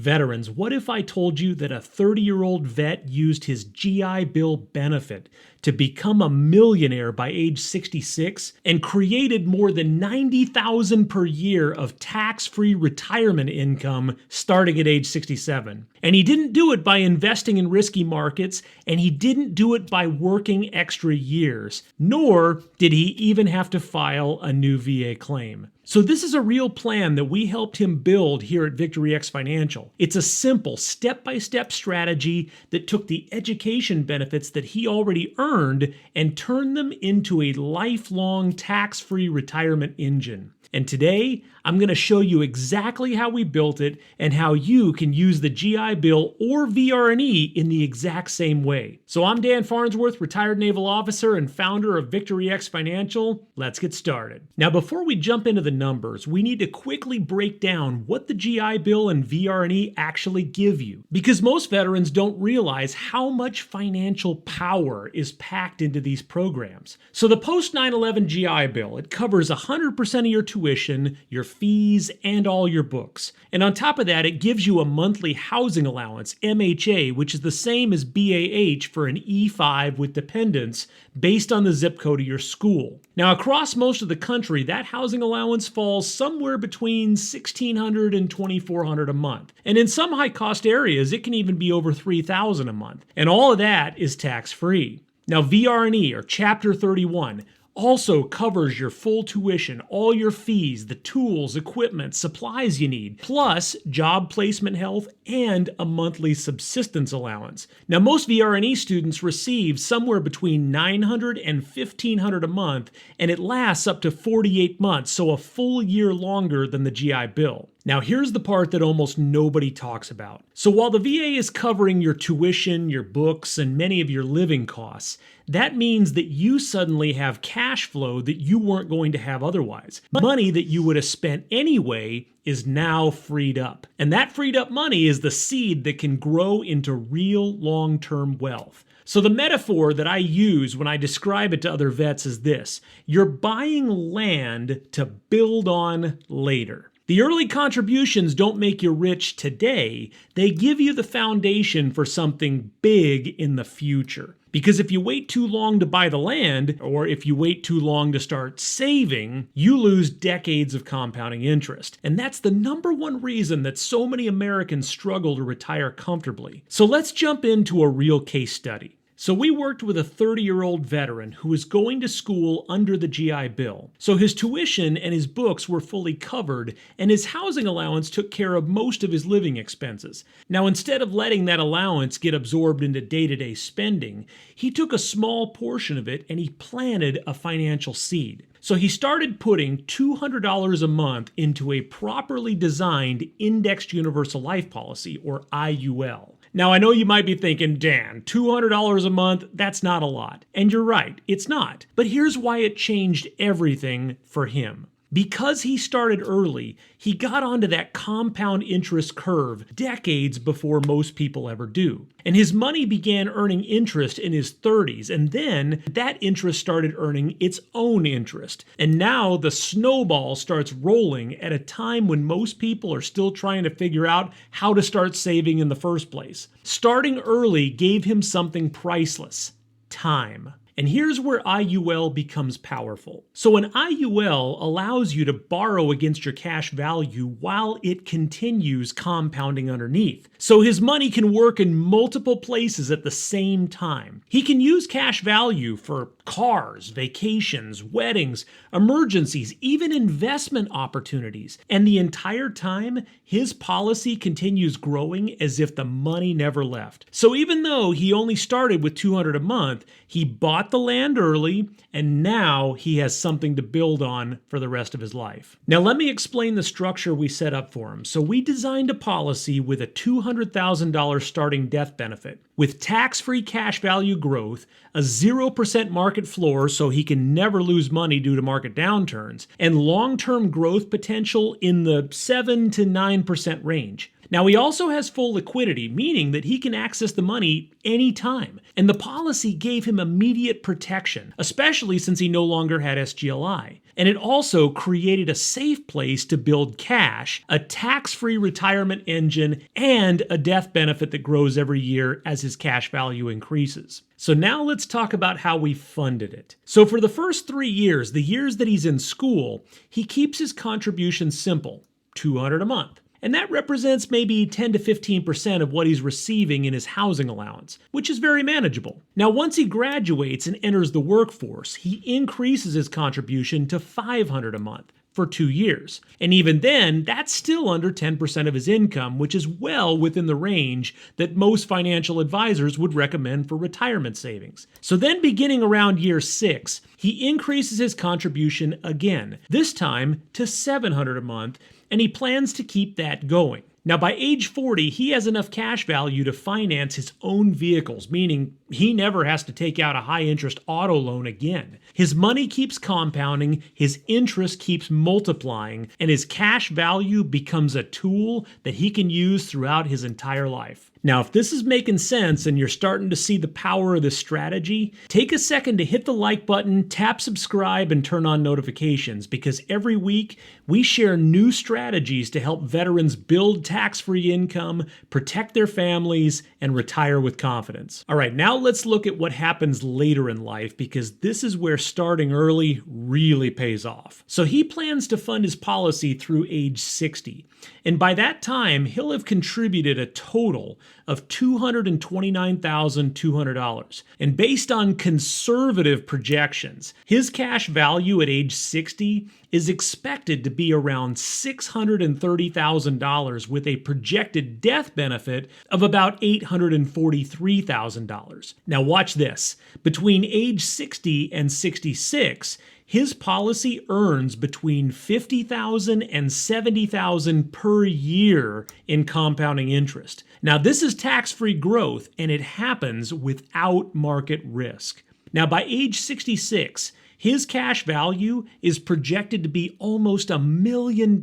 Veterans, what if I told you that a 30-year-old vet used his GI Bill benefit to become a millionaire by age 66 and created more than $90,000 per year of tax-free retirement income starting at age 67? And he didn't do it by investing in risky markets, and he didn't do it by working extra years, nor did he even have to file a new VA claim. So this is a real plan that we helped him build here at Victory X Financial. It's a simple step-by-step strategy that took the education benefits that he already earned and turned them into a lifelong tax-free retirement engine. And today, I'm going to show you exactly how we built it and how you can use the GI Bill or VR&E in the exact same way. So I'm Dan Farnsworth, retired naval officer and founder of Victory X Financial. Let's get started. Now, before we jump into the numbers, we need to quickly break down what the GI Bill and VR&E actually give you, because most veterans don't realize how much financial power is packed into these programs. So the post 9/11 GI Bill, it covers 100% of your tuition, your fees, and all your books. And on top of that, it gives you a monthly housing allowance, MHA, which is the same as BAH for an E5 with dependents based on the zip code of your school. Now, across most of the country, that housing allowance falls somewhere between $1,600 and $2,400 a month. And in some high-cost areas, it can even be over $3,000 a month. And all of that is tax-free. Now, VR&E, or Chapter 31, also covers your full tuition, all your fees, the tools, equipment, supplies you need, plus job placement health and a monthly subsistence allowance. Now, most VR&E students receive somewhere between $900 and $1,500 a month, and it lasts up to 48 months, so a full year longer than the GI Bill. Now, here's the part that almost nobody talks about. So while the VA is covering your tuition, your books, and many of your living costs, that means that you suddenly have cash flow that you weren't going to have otherwise. Money that you would have spent anyway is now freed up. And that freed up money is the seed that can grow into real long-term wealth. So the metaphor that I use when I describe it to other vets is this: you're buying land to build on later. The early contributions don't make you rich today. They give you the foundation for something big in the future. Because if you wait too long to buy the land, or if you wait too long to start saving, you lose decades of compounding interest. And that's the number one reason that so many Americans struggle to retire comfortably. So let's jump into a real case study. So we worked with a 30-year-old veteran who was going to school under the GI Bill. So his tuition and his books were fully covered, and his housing allowance took care of most of his living expenses. Now, instead of letting that allowance get absorbed into day-to-day spending, he took a small portion of it and he planted a financial seed. So he started putting $200 a month into a properly designed Indexed Universal Life Policy, or IUL. Now, I know you might be thinking, Dan, $200 a month, that's not a lot. And you're right, it's not. But here's why it changed everything for him. Because he started early, he got onto that compound interest curve decades before most people ever do. And his money began earning interest in his 30s, and then that interest started earning its own interest. And now the snowball starts rolling at a time when most people are still trying to figure out how to start saving in the first place. Starting early gave him something priceless: time. And here's where IUL becomes powerful. So an IUL allows you to borrow against your cash value while it continues compounding underneath. So his money can work in multiple places at the same time. He can use cash value for cars, vacations, weddings, emergencies, even investment opportunities. And the entire time, his policy continues growing as if the money never left. So even though he only started with $200 a month, he bought the land early, and now he has something to build on for the rest of his life. Now let me explain the structure we set up for him. So we designed a policy with a $200,000 starting death benefit, with tax-free cash value growth, a 0% market floor so he can never lose money due to market downturns, and long-term growth potential in the 7 to 9% range. Now, he also has full liquidity, meaning that he can access the money anytime. And the policy gave him immediate protection, especially since he no longer had SGLI. And it also created a safe place to build cash, a tax-free retirement engine, and a death benefit that grows every year as his cash value increases. So now let's talk about how we funded it. So for the first 3 years, the years that he's in school, he keeps his contribution simple, $200 a month. And that represents maybe 10 to 15% of what he's receiving in his housing allowance, which is very manageable. Now, once he graduates and enters the workforce, he increases his contribution to $500 a month for 2 years. And even then, that's still under 10% of his income, which is well within the range that most financial advisors would recommend for retirement savings. So then beginning around year 6, he increases his contribution again, this time to $700 a month, and he plans to keep that going. Now, by age 40, he has enough cash value to finance his own vehicles, meaning he never has to take out a high-interest auto loan again. His money keeps compounding, his interest keeps multiplying, and his cash value becomes a tool that he can use throughout his entire life. Now, if this is making sense and you're starting to see the power of this strategy, take a second to hit the like button, tap subscribe, and turn on notifications, because every week we share new strategies to help veterans build tax-free income, protect their families, and retire with confidence. All right, now let's look at what happens later in life, because this is where starting early really pays off. So he plans to fund his policy through age 60. And by that time, he'll have contributed a total of $229,200. And based on conservative projections, his cash value at age 60 is expected to be around $630,000 with a projected death benefit of about $843,000. Now watch this. Between age 60 and 66, his policy earns between $50,000 and $70,000 per year in compounding interest. Now, this is tax-free growth, and it happens without market risk. Now, by age 66, his cash value is projected to be almost $1 million.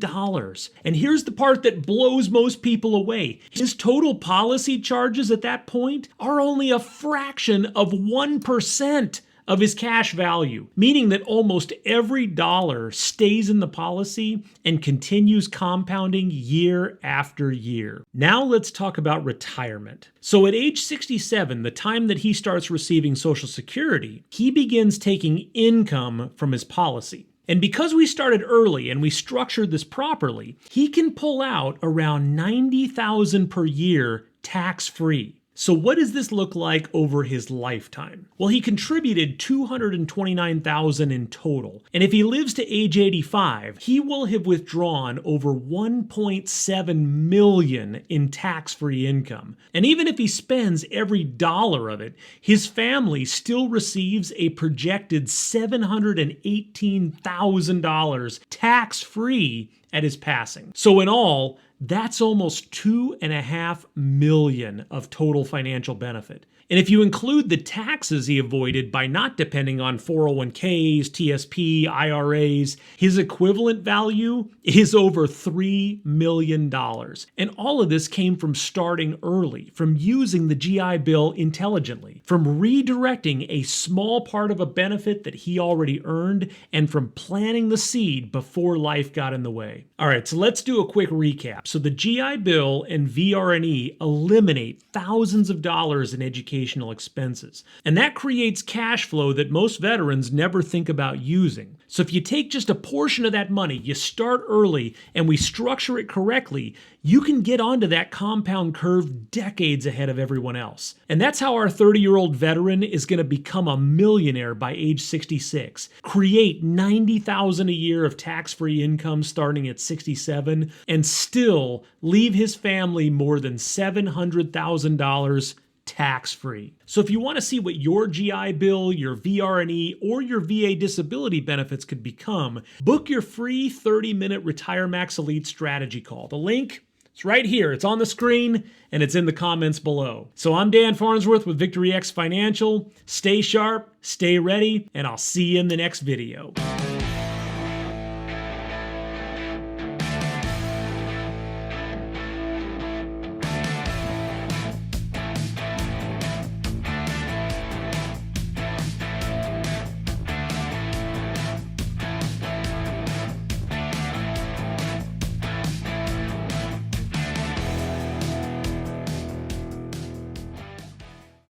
And here's the part that blows most people away. His total policy charges at that point are only a fraction of 1% of his cash value, meaning that almost every dollar stays in the policy and continues compounding year after year. Now let's talk about retirement. So at age 67, the time that he starts receiving Social Security, he begins taking income from his policy. And because we started early and we structured this properly, he can pull out around $90,000 per year tax-free. So what does this look like over his lifetime? Well, he contributed $229,000 in total. And if he lives to age 85, he will have withdrawn over $1.7 million in tax-free income. And even if he spends every dollar of it, his family still receives a projected $718,000 tax-free at his passing. So in all, that's almost $2.5 million of total financial benefit. And if you include the taxes he avoided by not depending on 401ks, TSP, IRAs, his equivalent value is over $3 million. And all of this came from starting early, from using the GI Bill intelligently, from redirecting a small part of a benefit that he already earned, and from planting the seed before life got in the way. All right, so let's do a quick recap. So the GI Bill and VR&E eliminate thousands of dollars in educational expenses. And that creates cash flow that most veterans never think about using. So if you take just a portion of that money, you start early, and we structure it correctly, you can get onto that compound curve decades ahead of everyone else. And that's how our 30-year-old veteran is going to become a millionaire by age 66, create $90,000 a year of tax-free income starting at 67, and still leave his family more than $700,000 tax-free. So if you want to see what your GI Bill, your VR&E, or your VA disability benefits could become, book your free 30-minute Retire Max Elite strategy call. The link is right here. It's on the screen, and it's in the comments below. So I'm Dan Farnsworth with Victory X Financial. Stay sharp, stay ready, and I'll see you in the next video.